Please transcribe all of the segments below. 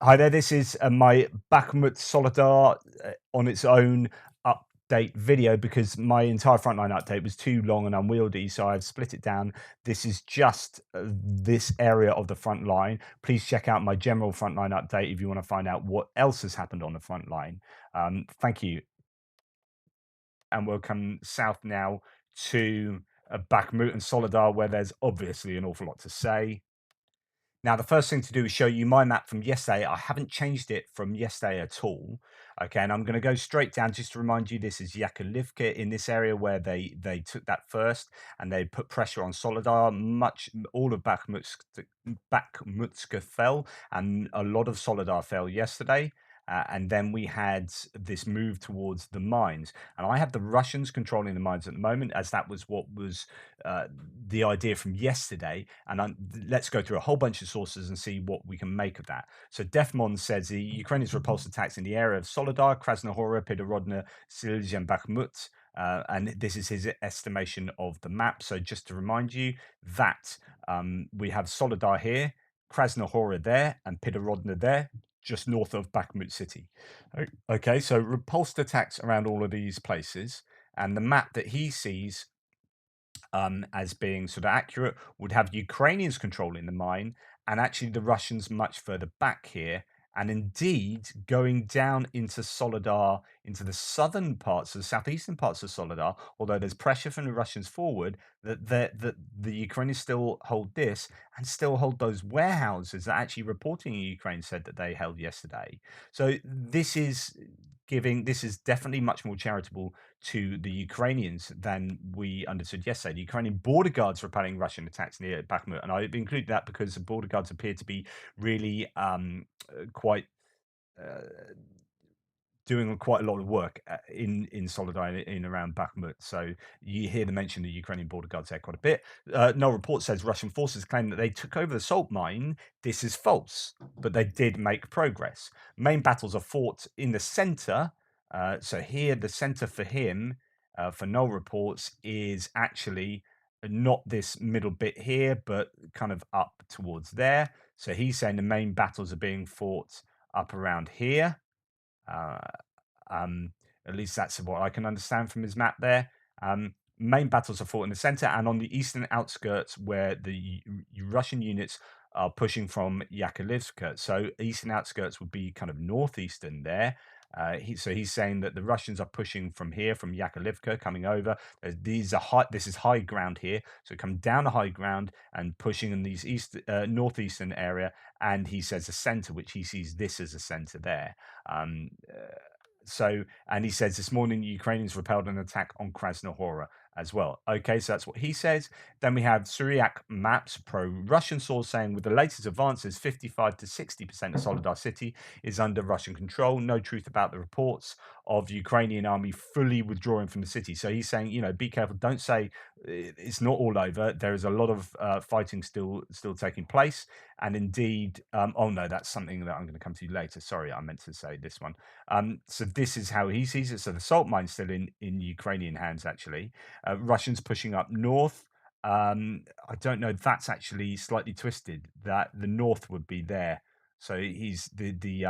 Hi there, this is my Bakhmut Soledar on its own update video because my entire frontline update was too long and unwieldy, so I've split it down. This is just this area of the front line. Please check out my general frontline update if you want to find out what else has happened on the front line. Thank you, and we'll come south now to Bakhmut and Soledar, where there's obviously an awful lot to say. Now, the first thing to do is show you my map from yesterday. I haven't changed it from yesterday at all. Okay, and I'm going to go straight down just to remind you this is Yakovlivka in this area where they took that first and they put pressure on Soledar. Much all of Bakhmutska fell, and a lot of Soledar fell yesterday. And then we had this move towards the mines, and I have the Russians controlling the mines at the moment, as that was what was uh, the idea from yesterday. And let's go through a whole bunch of sources and see what we can make of that. So Defmon says the Ukrainians repulsed attacks in the area of Soledar, Krasnohora, Pidorodna, Silizh, and Bakhmut. And this is his estimation of the map. So just to remind you that we have Soledar here, Krasnohora there, and Pidorodna there, just north of Bakhmut city. Okay, so repulsed attacks around all of these places. And the map that he sees as being sort of accurate would have Ukrainians controlling the mine and actually the Russians much further back here. And indeed, going down into Soledar, into the southern parts, the southeastern parts of Soledar, although there's pressure from the Russians forward, that the Ukrainians still hold this and still hold those warehouses that actually reporting in Ukraine said that they held yesterday. So this is definitely much more charitable to the Ukrainians than we understood yesterday. The Ukrainian border guards repelling Russian attacks near Bakhmut, and I include that because the border guards appear to be really quite uh, doing quite a lot of work in Soledar in around Bakhmut. So you hear them mention the Ukrainian border guards there quite a bit. No report says Russian forces claim that they took over the salt mine. This is false, but they did make progress. Main battles are fought in the center. So here, the center for him, for no reports, is actually not this middle bit here, but kind of up towards there. So he's saying the main battles are being fought up around here. Uh, um, at least that's what I can understand from his map there. Main battles are fought in the center and on the eastern outskirts where the Russian units are pushing from Yakovlivka. So eastern outskirts would be kind of northeastern there. So he's saying that the Russians are pushing from here, from Yakovlivka, coming over. This is high ground here, so come down the high ground and pushing in these northeastern area. And he says a center, which he sees this as a center there. Um, uh, and he says this morning the Ukrainians repelled an attack on Krasnohora as well. Okay, so that's what he says. Then we have Syriac Maps, pro-Russian source, saying with the latest advances, 55 to 60% of Soledar city is under Russian control. No truth about the reports of the Ukrainian army fully withdrawing from the city. So he's saying, be careful. Don't say it's not all over. There is a lot of fighting still taking place. And indeed, oh no, that's something that I'm going to come to later. Sorry, I meant to say this one. So this is how he sees it. So the salt mine's still in Ukrainian hands, actually. Russians pushing up north. I don't know. That's actually slightly twisted. That the north would be there. So he's the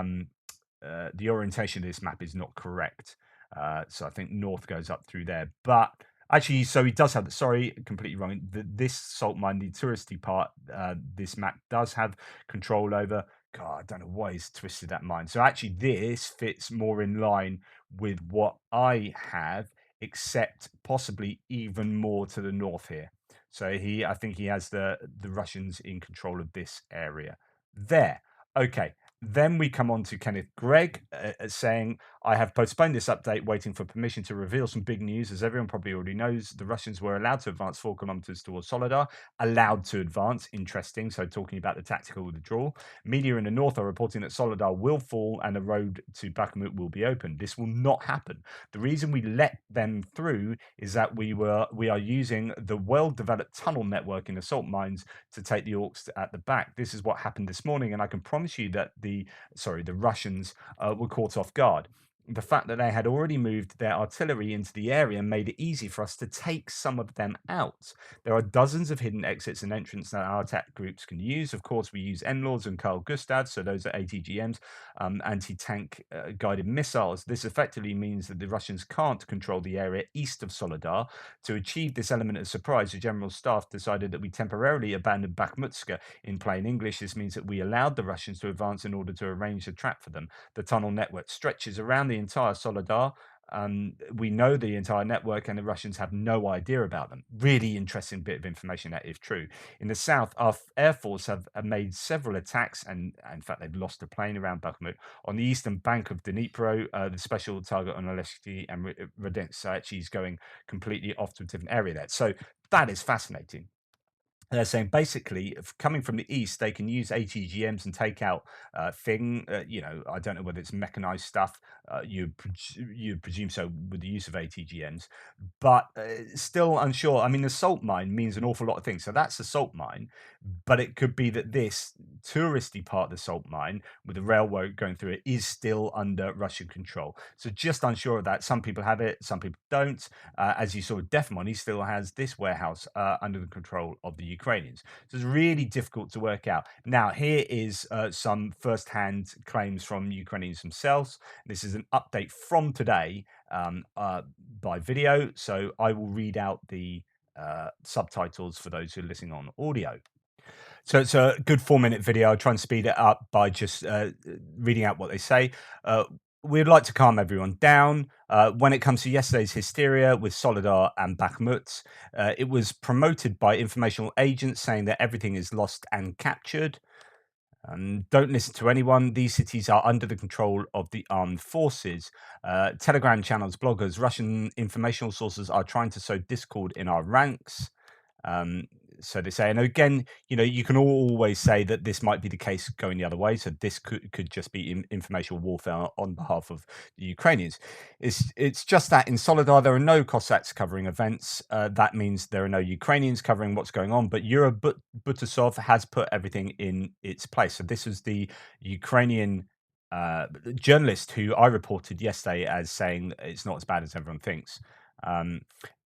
orientation of this map is not correct. So I think north goes up through there. But actually, so he does have the. Sorry, completely wrong. This salt mine, the touristy part, this map does have control over. God, I don't know why he's twisted that mind. So actually, this fits more in line with what I have, except possibly even more to the north here. So I think he has the Russians in control of this area. There. Okay. Then we come on to Kenneth Gregg saying, I have postponed this update, waiting for permission to reveal some big news. As everyone probably already knows, the Russians were allowed to advance 4 kilometers towards Soledar. Allowed to advance. Interesting. So talking about the tactical withdrawal. Media in the north are reporting that Soledar will fall and the road to Bakhmut will be open. This will not happen. The reason we let them through is that we are using the well-developed tunnel network in the salt mines to take the orcs at the back. This is what happened this morning, and I can promise you that the Russians were caught off guard. The fact that they had already moved their artillery into the area made it easy for us to take some of them out. There are dozens of hidden exits and entrances that our attack groups can use. Of course, we use NLAWs and Carl Gustavs, so those are ATGMs, anti-tank guided missiles. This effectively means that the Russians can't control the area east of Soledar. To achieve this element of surprise, the General Staff decided that we temporarily abandoned Bakhmutska. In plain English, this means that we allowed the Russians to advance in order to arrange a trap for them. The tunnel network stretches around the entire Soledar. We know the entire network, and the Russians have no idea about them. Really interesting bit of information that, if true. In the south, our air force have made several attacks, and in fact, they've lost a plane around Bakhmut. On the eastern bank of Dnipro, the special target on Oleshki and Radensk actually is going completely off to a different area there. So that is fascinating. They're saying basically, coming from the east, they can use ATGMs and take out I don't know whether it's mechanized stuff. You presume so with the use of ATGMs, but still unsure. I mean, the salt mine means an awful lot of things. So that's the salt mine, but it could be that this touristy part of the salt mine, with the railroad going through it, is still under Russian control. So just unsure of that. Some people have it, some people don't. As you saw with Defmon, he still has this warehouse under the control of the Ukrainians. So it's really difficult to work out. Now, here is some first-hand claims from Ukrainians themselves. This is an update from today by video. So I will read out the subtitles for those who are listening on audio. So it's a good 4-minute video. I'll try and speed it up by just reading out what they say. We'd like to calm everyone down. When it comes to yesterday's hysteria with Soledar and Bakhmut, it was promoted by informational agents saying that everything is lost and captured. Don't listen to anyone. These cities are under the control of the armed forces. Telegram channels, bloggers, Russian informational sources are trying to sow discord in our ranks. So they say, and again, you can always say that this might be the case going the other way. So this could just be informational warfare on behalf of the Ukrainians. It's just that in Soledar there are no Cossacks covering events. That means there are no Ukrainians covering what's going on. But Yura Butasov has put everything in its place. So this was the Ukrainian journalist who I reported yesterday as saying it's not as bad as everyone thinks.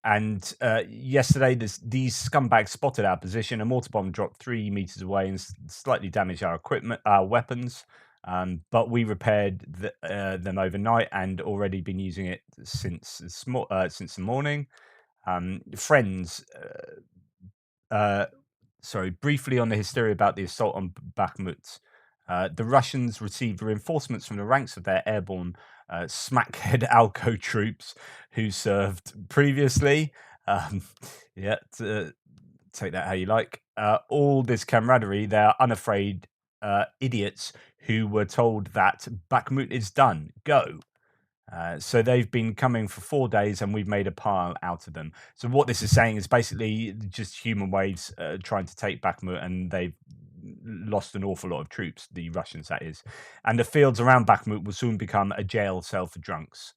And yesterday, these scumbags spotted our position. A mortar bomb dropped 3 meters away and slightly damaged our equipment, our weapons. But we repaired them overnight and already been using it since the morning. Friends, sorry, briefly on the hysteria about the assault on Bakhmut. The Russians received reinforcements from the ranks of their airborne smackhead Alco troops who served previously. Take that how you like. All this camaraderie, they're unafraid idiots who were told that Bakhmut is done. Go. So they've been coming for 4 days and we've made a pile out of them. So what this is saying is basically just human waves trying to take Bakhmut, and they've lost an awful lot of troops, the Russians that is. And the fields around Bakhmut will soon become a jail cell for drunks.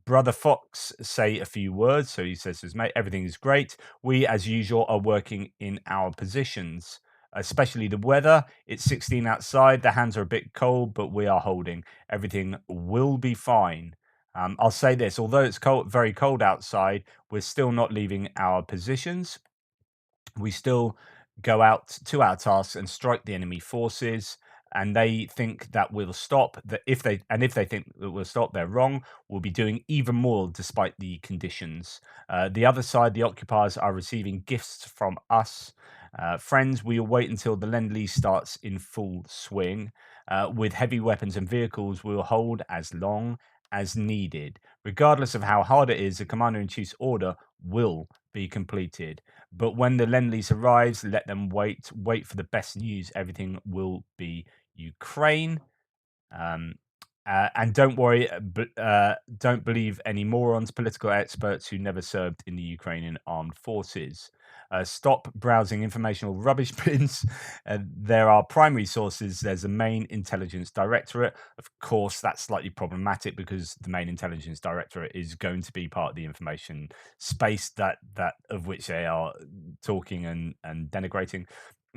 Brother Fox say a few words. So he says, mate, everything is great. We, as usual, are working in our positions. Especially the weather. It's 16 outside. The hands are a bit cold, but we are holding. Everything will be fine. I'll say this, although it's cold, very cold outside, we're still not leaving our positions. We still go out to our tasks and strike the enemy forces. And they think that we'll stop. That if they think that we'll stop, they're wrong. We'll be doing even more despite the conditions. The other side, the occupiers are receiving gifts from us. Friends, we'll wait until the Lend-Lease starts in full swing. With heavy weapons and vehicles, we'll hold as long as needed. Regardless of how hard it is, the Commander-in-Chief's order will be completed. But when the Lend-Lease arrives, let them wait for the best news. Everything will be Ukraine. And don't worry, don't believe any morons, political experts who never served in the Ukrainian armed forces. Stop browsing informational rubbish bins. There are primary sources. There's a main intelligence directorate. Of course, that's slightly problematic because the main intelligence directorate is going to be part of the information space that of which they are talking and denigrating.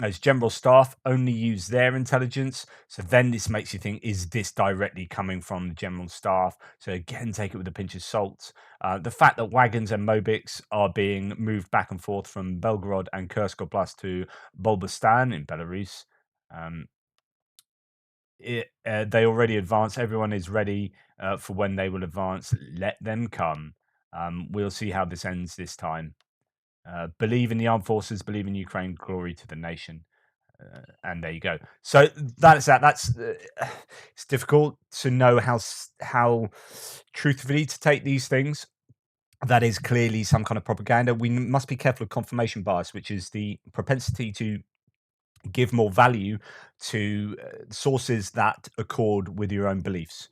As general staff only use their intelligence. So then this makes you think, is this directly coming from the general staff? So again, take it with a pinch of salt. The fact that wagons and mobiks are being moved back and forth from Belgorod and Kursk Oblast to Bulbastan in Belarus. Um, they already advanced. Everyone is ready for when they will advance. Let them come. We'll see how this ends this time. Believe in the armed forces, believe in Ukraine, glory to the nation. And there you go. So that's that. That's it's difficult to know how truthfully to take these things. That is clearly some kind of propaganda. We must be careful of confirmation bias, which is the propensity to give more value to sources that accord with your own beliefs.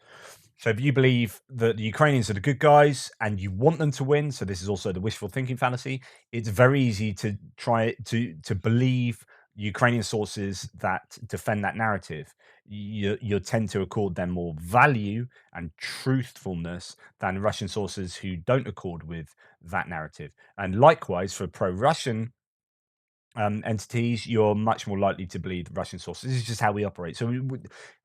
So if you believe that the Ukrainians are the good guys and you want them to win, so this is also the wishful thinking fallacy, it's very easy to try to believe Ukrainian sources that defend that narrative. You tend to accord them more value and truthfulness than Russian sources who don't accord with that narrative. And likewise, for pro-Russian entities, you're much more likely to believe Russian sources. This is just how we operate. So,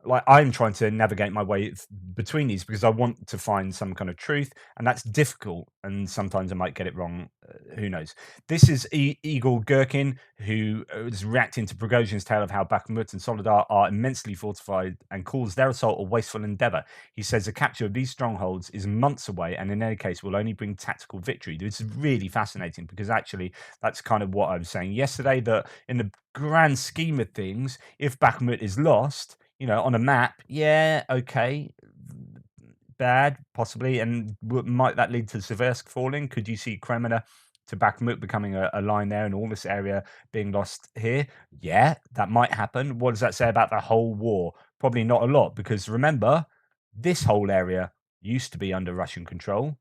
like, I'm trying to navigate my way between these because I want to find some kind of truth, and that's difficult. And sometimes I might get it wrong. Who knows? This is Igor Gherkin, who is reacting to Prigozhin's tale of how Bakhmut and Soledar are immensely fortified and calls their assault a wasteful endeavor. He says the capture of these strongholds is months away, and in any case, will only bring tactical victory. This is really fascinating because actually, that's kind of what I was saying yesterday, that in the grand scheme of things, if Bakhmut is lost, on a map, yeah, okay, bad, possibly. And might that lead to Seversk falling? Could you see Kremina to Bakhmut becoming a line there and all this area being lost here? Yeah, that might happen. What does that say about the whole war? Probably not a lot, because remember, this whole area used to be under Russian control.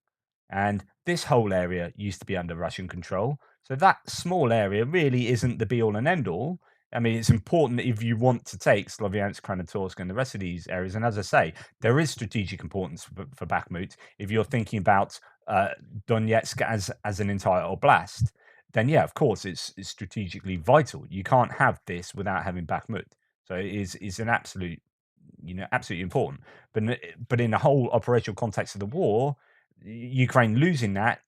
And this whole area used to be under Russian control. So that small area really isn't the be all and end all. I mean, it's important if you want to take Sloviansk, Kramatorsk, and the rest of these areas. And as I say, there is strategic importance for Bakhmut. If you're thinking about Donetsk as an entire oblast, then yeah, of course, it's strategically vital. You can't have this without having Bakhmut. So it's an absolute, absolutely important. But in the whole operational context of the war, Ukraine losing that,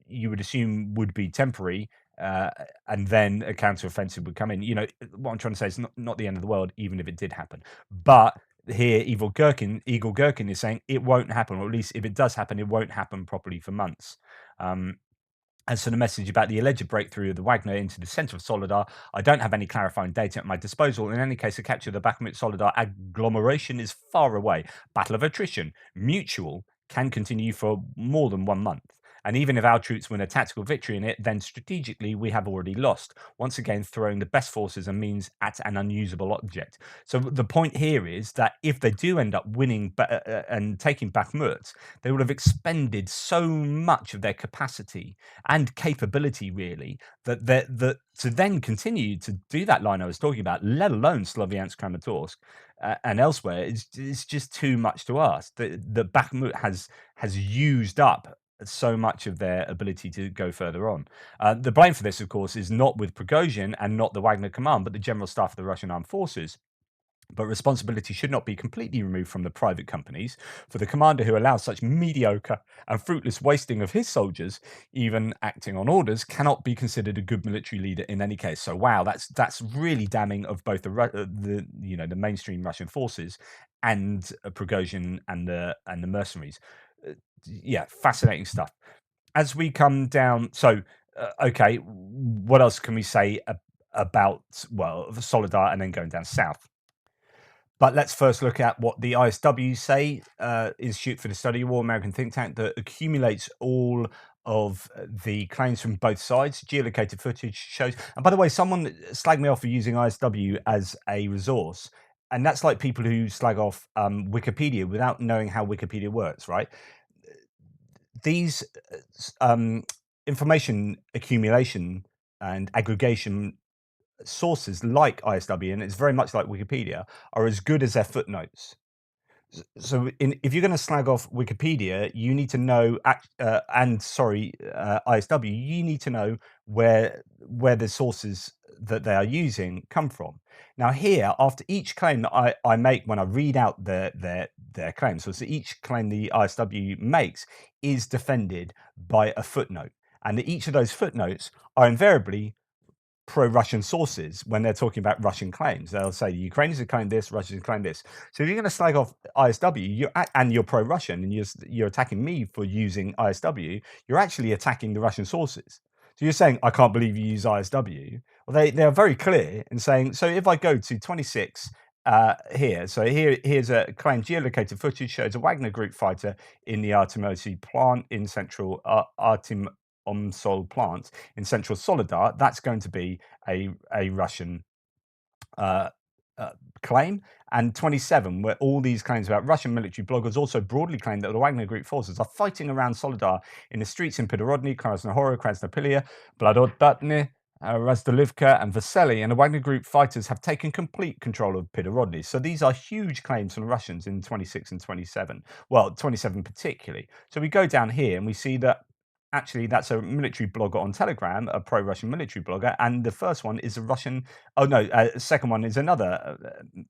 you would assume would be temporary, uh, and then a counteroffensive would come in. What I'm trying to say is not the end of the world, even if it did happen. But here, Igor Gherkin is saying it won't happen, or at least if it does happen, it won't happen properly for months. As for the message about the alleged breakthrough of the Wagner into the center of Soledar, I don't have any clarifying data at my disposal. In any case, the capture of the Bakhmut Soledar agglomeration is far away. Battle of attrition, mutual, can continue for more than 1 month. And even if our troops win a tactical victory in it, then strategically we have already lost, once again throwing the best forces and means at an unusable object. So the point here is that if they do end up winning and taking Bakhmut, they will have expended so much of their capacity and capability, really, that to then continue to do that line I was talking about, let alone Sloviansk, Kramatorsk, and elsewhere, it's just too much to ask. The Bakhmut has used up so much of their ability to go further on. The blame for this, of course, is not with Prigozhin and not the Wagner command, but the general staff of the Russian armed forces. But responsibility should not be completely removed from the private companies, for the commander who allows such mediocre and fruitless wasting of his soldiers, even acting on orders, cannot be considered a good military leader in any case. So, wow, that's really damning of both the mainstream Russian forces and Prigozhin and the mercenaries. Yeah, fascinating stuff. As we come down, so okay, what else can we say about Solidar and then going down south? But let's first look at what the ISW say, Institute for the Study of War, American think tank that accumulates all of the claims from both sides. Geolocated footage shows. And by the way, someone slagged me off for using ISW as a resource. And that's like people who slag off Wikipedia without knowing how Wikipedia works, right? These information accumulation and aggregation sources like ISW, and it's very much like Wikipedia, are as good as their footnotes. If you're going to slag off Wikipedia, you need to know, ISW, you need to know where the sources that they are using come from. Now, here, after each claim that I make when I read out their claims, so each claim the ISW makes is defended by a footnote, and each of those footnotes are invariably pro-Russian sources when they're talking about Russian claims. They'll say the Ukrainians have claimed this, Russians have claimed this. So if you're going to slag off ISW, and you're pro-Russian, and you're attacking me for using ISW, you're actually attacking the Russian sources. So you're saying I can't believe you use ISW. Well, they are very clear in saying. So if I go to 26 here, so here's a claim. Geolocated footage shows a Wagner Group fighter in the Artemosi plant in central Omsol plant in central Soledar. That's going to be a Russian uh, claim. And 27, where all these claims about Russian military bloggers also broadly claim that the Wagner Group forces are fighting around Soledar in the streets in Pidorodny, Krasnohora, Krasnopilia, Blagodbatny, Razdolivka, and Vasily, and the Wagner Group fighters have taken complete control of Pidorodny. So these are huge claims from the Russians in 26 and 27. Well, 27 particularly. So we go down here and we see that actually that's a military blogger on Telegram, a pro-Russian military blogger, and the first one is a Russian. Oh no, second one is another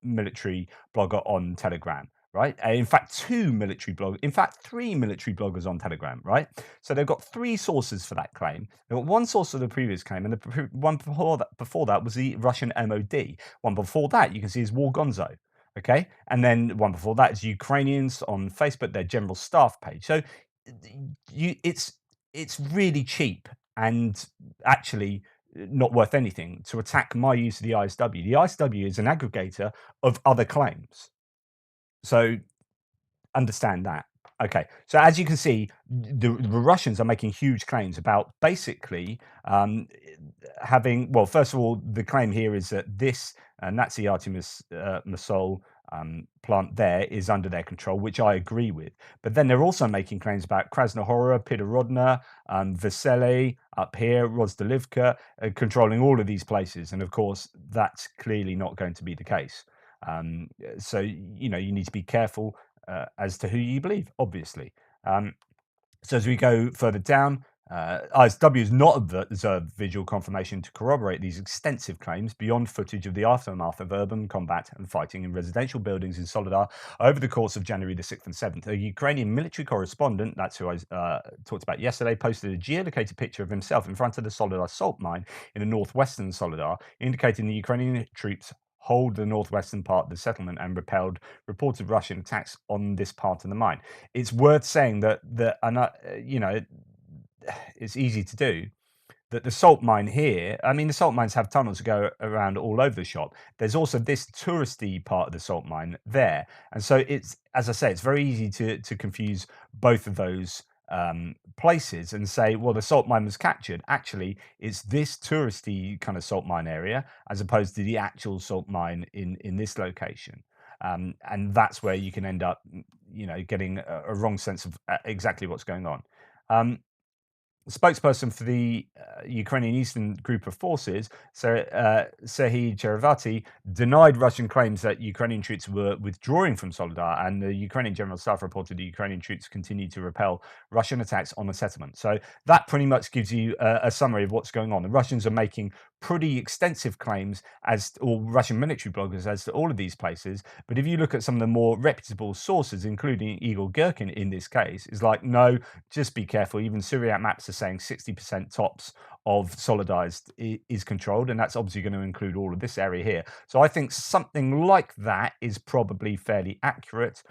military blogger on Telegram. Right. In fact, three military bloggers on Telegram. Right. So they've got three sources for that claim. They've got one source for the previous claim, and the one before that was the Russian MOD. One before that, you can see, is War Gonzo. Okay. And then one before that is Ukrainians on Facebook, their general staff page. So it's really cheap and actually not worth anything to attack my use of the ISW. The ISW is an aggregator of other claims. So understand that. Okay, so as you can see, the Russians are making huge claims about basically having. Well, first of all, the claim here is that this Nazi Artemis Masol plant there is under their control, which I agree with. But then they're also making claims about Krasnohora, Pidorodna, Vasily up here, Rozdolivka, controlling all of these places. And of course, that's clearly not going to be the case. So, you need to be careful as to who you believe, obviously. So as we go further down, ISW has not observed visual confirmation to corroborate these extensive claims beyond footage of the aftermath of urban combat and fighting in residential buildings in Soledar over the course of January the 6th and 7th. A Ukrainian military correspondent, that's who I talked about yesterday, posted a geolocated picture of himself in front of the Soledar salt mine in the northwestern Soledar, indicating the Ukrainian troops hold the northwestern part of the settlement and repelled reported Russian attacks on this part of the mine. It's worth saying that it's easy to do. That the salt mine here, I mean, the salt mines have tunnels that go around all over the shop. There's also this touristy part of the salt mine there. And so it's, as I say, it's very easy to confuse both of those places and say, well, the salt mine was captured. Actually, it's this touristy kind of salt mine area as opposed to the actual salt mine in this location. And that's where you can end up, getting a wrong sense of exactly what's going on. Spokesperson for the Ukrainian Eastern Group of Forces, Serhiy Cherevati, denied Russian claims that Ukrainian troops were withdrawing from Soledar, and the Ukrainian General Staff reported the Ukrainian troops continued to repel Russian attacks on the settlement. So that pretty much gives you a summary of what's going on. The Russians are making pretty extensive claims or Russian military bloggers as to all of these places. But if you look at some of the more reputable sources, including Igor Girkin in this case, is like, no, just be careful. Even Syriac maps are saying 60% tops of Soledar is controlled, and that's obviously going to include all of this area here. So I think something like that is probably fairly accurate,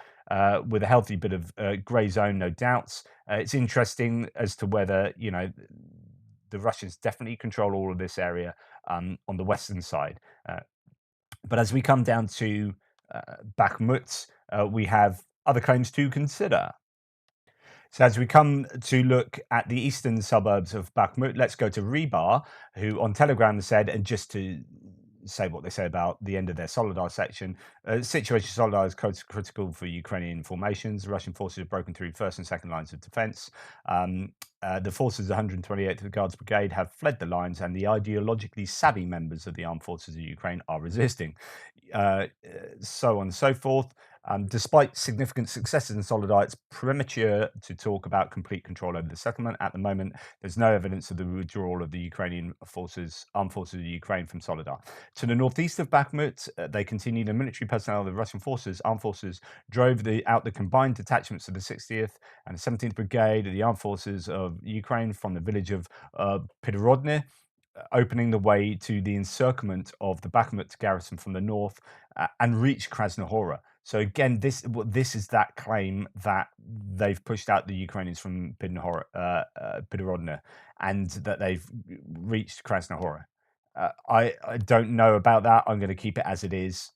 with a healthy bit of grey zone, no doubts. It's interesting as to whether, the Russians definitely control all of this area on the western side. But as we come down to Bakhmut, we have other claims to consider. So as we come to look at the eastern suburbs of Bakhmut, let's go to Rebar, who on Telegram said, and just to say what they say about the end of their Soledar section, situation Soledar is critical for Ukrainian formations. Russian forces have broken through first and second lines of defense. The forces of the 128th Guards Brigade have fled the lines, and the ideologically savvy members of the armed forces of Ukraine are resisting. So on and so forth. Despite significant successes in Soledar, it's premature to talk about complete control over the settlement. At the moment, there's no evidence of the withdrawal of the Ukrainian forces, armed forces of Ukraine from Soledar. To the northeast of Bakhmut, they continue. The military personnel of the Russian forces, armed forces, drove out the combined detachments of the 60th and the 17th Brigade of the armed forces of Ukraine from the village of Pidorodne, opening the way to the encirclement of the Bakhmut garrison from the north and reach Krasnohora. So again, this is that claim that they've pushed out the Ukrainians from Pidorodne and that they've reached Krasnohora. I don't know about that. I'm going to keep it as it is,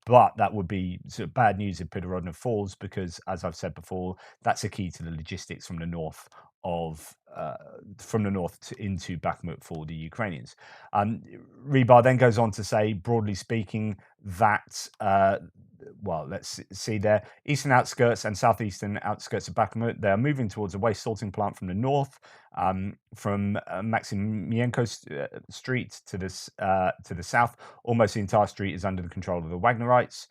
but that would be sort of bad news if Pidorodne falls because, as I've said before, that's a key to the logistics from the north of into Bakhmut for the Ukrainians. Rebar then goes on to say, broadly speaking, that well, let's see there, eastern outskirts and southeastern outskirts of Bakhmut, they are moving towards a waste sorting plant from the north, from Maximienko Street to the south. Almost the entire street is under the control of the Wagnerites.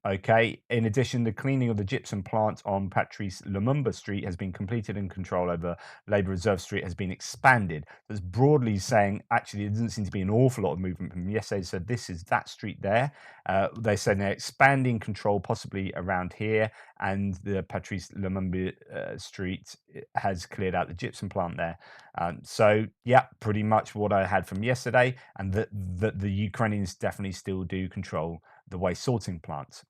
Okay. In addition, the cleaning of the gypsum plant on Patrice Lumumba Street has been completed and control over Labour Reserve Street has been expanded. That's broadly saying actually there doesn't seem to be an awful lot of movement from yesterday. So this is that street there. They said they're expanding control possibly around here, and the Patrice Lumumba Street has cleared out the gypsum plant there. So yeah, pretty much what I had from yesterday, and that the Ukrainians definitely still do control the waste sorting plant.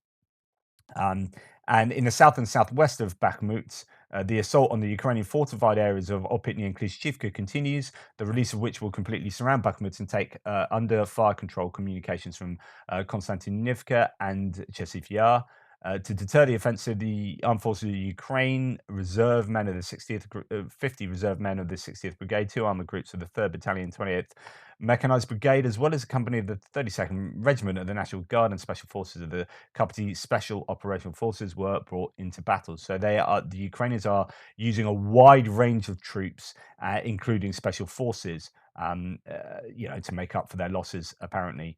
And in the south and southwest of Bakhmut, the assault on the Ukrainian fortified areas of Opitny and Klishchivka continues, the release of which will completely surround Bakhmut and take under fire control communications from Konstantinivka and Chasiv Yar. To deter the offensive, the armed forces of Ukraine, reserve men of the 60th, 50 reserve men of the 60th Brigade, 2 armored groups of the 3rd Battalion, 28th Mechanized Brigade, as well as a company of the 32nd Regiment of the National Guard and Special Forces of the Kapati Special Operational Forces were brought into battle. So the Ukrainians are using a wide range of troops, including special forces, to make up for their losses, apparently.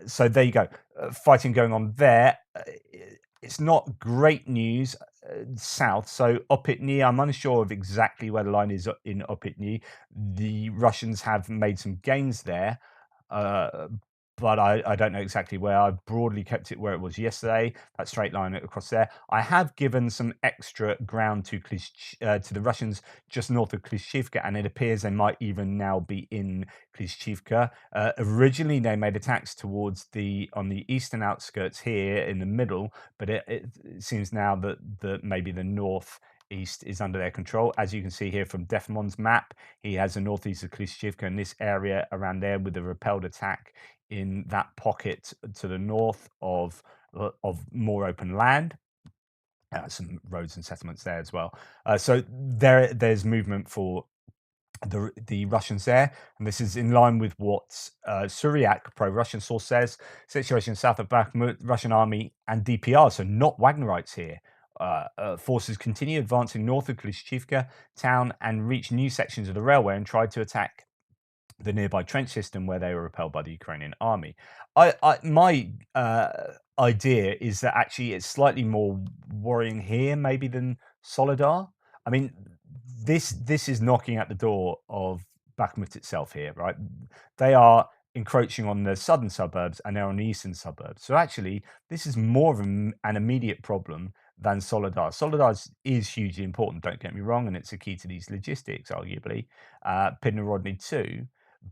So there you go. Fighting going on there. It's not great news south. So Opitny, I'm unsure of exactly where the line is in Opitny. The Russians have made some gains there, but I don't know exactly where. I've broadly kept it where it was yesterday, that straight line across there. I have given some extra ground to the Russians just north of Klishchivka, and it appears they might even now be in Klishchivka. Originally, they made attacks towards on the eastern outskirts here in the middle, but it seems now that maybe the north east is under their control. As you can see here from Defmon's map, he has the northeast of Klishchivka in this area around there with a repelled attack in that pocket to the north of more open land. Some roads and settlements there as well. So there's movement for the Russians there, and this is in line with what Suryak, pro-Russian source, says. Situation south of Bakhmut, Russian army and DPR, so not Wagnerites here. Forces continue advancing north of Klishchivka town and reach new sections of the railway and tried to attack the nearby trench system where they were repelled by the Ukrainian army. My idea is that actually it's slightly more worrying here maybe than Soledar. I mean, this is knocking at the door of Bakhmut itself here, right? They are encroaching on the southern suburbs and they're on the eastern suburbs. So actually, this is more of an immediate problem than Soledar. Soledar is hugely important, don't get me wrong, and it's a key to these logistics, arguably. Pidnorodny too.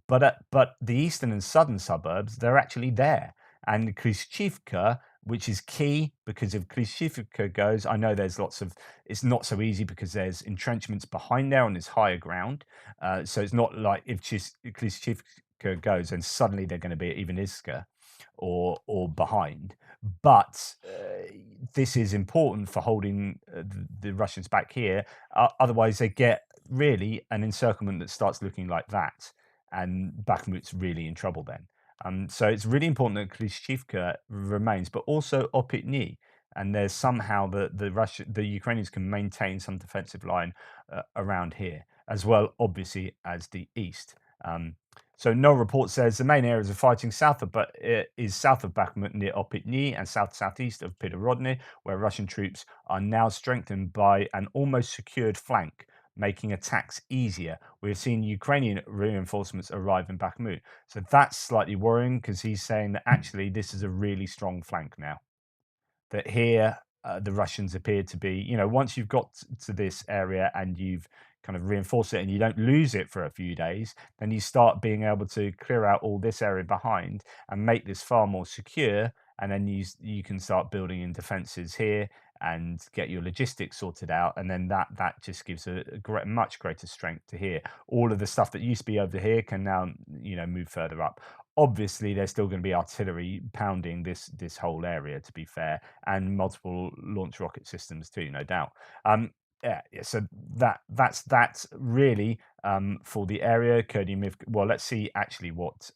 But the eastern and southern suburbs, they're actually there. And Klishchivka, which is key because if Klishchivka goes, I know there's it's not so easy because there's entrenchments behind there on this higher ground. So it's not like if Klishchivka goes and suddenly they're going to be at Ivaniska or behind. But this is important for holding the Russians back here. Otherwise, they get really an encirclement that starts looking like that. And Bakhmut's really in trouble then. So it's really important that Klishchivka remains, but also Opitny. And there's somehow the Ukrainians can maintain some defensive line around here, as well, obviously, as the east. So no report says the main areas of fighting south of is south of Bakhmut near Opitny and south-southeast of Pidorodny, where Russian troops are now strengthened by an almost secured flank, making attacks easier. We've seen Ukrainian reinforcements arrive in Bakhmut. So that's slightly worrying because he's saying that actually this is a really strong flank now. That here the Russians appear to be, once you've got to this area and you've kind of reinforced it and you don't lose it for a few days, then you start being able to clear out all this area behind and make this far more secure. And then you can start building in defenses here and get your logistics sorted out, and then that just gives a much greater strength to here. All of the stuff that used to be over here can now move further up. Obviously, there's still going to be artillery pounding this whole area, to be fair, and multiple launch rocket systems too, no doubt. Yeah, so that's really for the area. Well, let's see actually what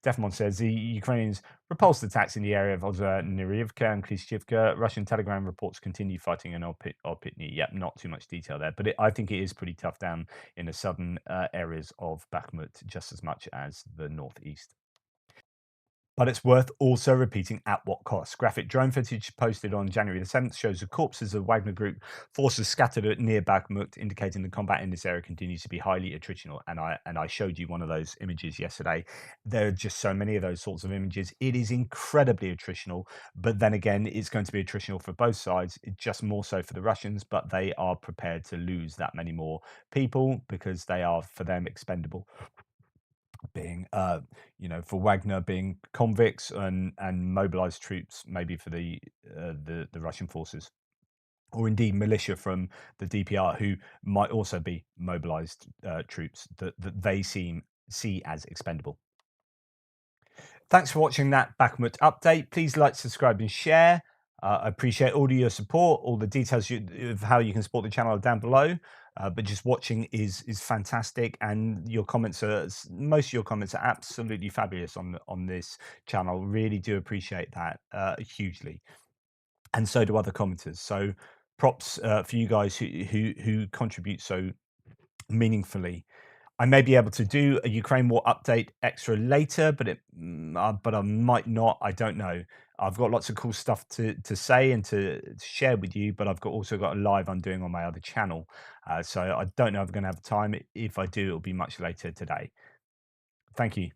Defmon says. The Ukrainians repulsed attacks in the area of Ozernirivka and Klishchivka. Russian Telegram reports continue fighting in Opitny. Yep, not too much detail there, but I think it is pretty tough down in the southern areas of Bakhmut, just as much as the northeast. But it's worth also repeating at what cost. Graphic drone footage posted on January the 7th shows the corpses of Wagner Group forces scattered near Bakhmut, indicating the combat in this area continues to be highly attritional. And I showed you one of those images yesterday. There are just so many of those sorts of images. It is incredibly attritional, but then again, it's going to be attritional for both sides, just more so for the Russians, but they are prepared to lose that many more people because they are, for them, expendable, being for Wagner being convicts and mobilized troops, maybe for the Russian forces, or indeed militia from the DPR, who might also be mobilized troops that they see as expendable. Thanks for watching that Bakhmut update. Please like, subscribe, and share. I appreciate all of your support. All the details of how you can support the channel are down below. But just watching is fantastic, and your comments most of your comments are absolutely fabulous on this channel. Really do appreciate that hugely, and so do other commenters. So props for you guys who contribute so meaningfully. I may be able to do a Ukraine war update extra later, but I might not. I don't know. I've got lots of cool stuff to say and to share with you, but I've also got a live I'm doing on my other channel. So I don't know if I'm going to have time. If I do, it'll be much later today. Thank you.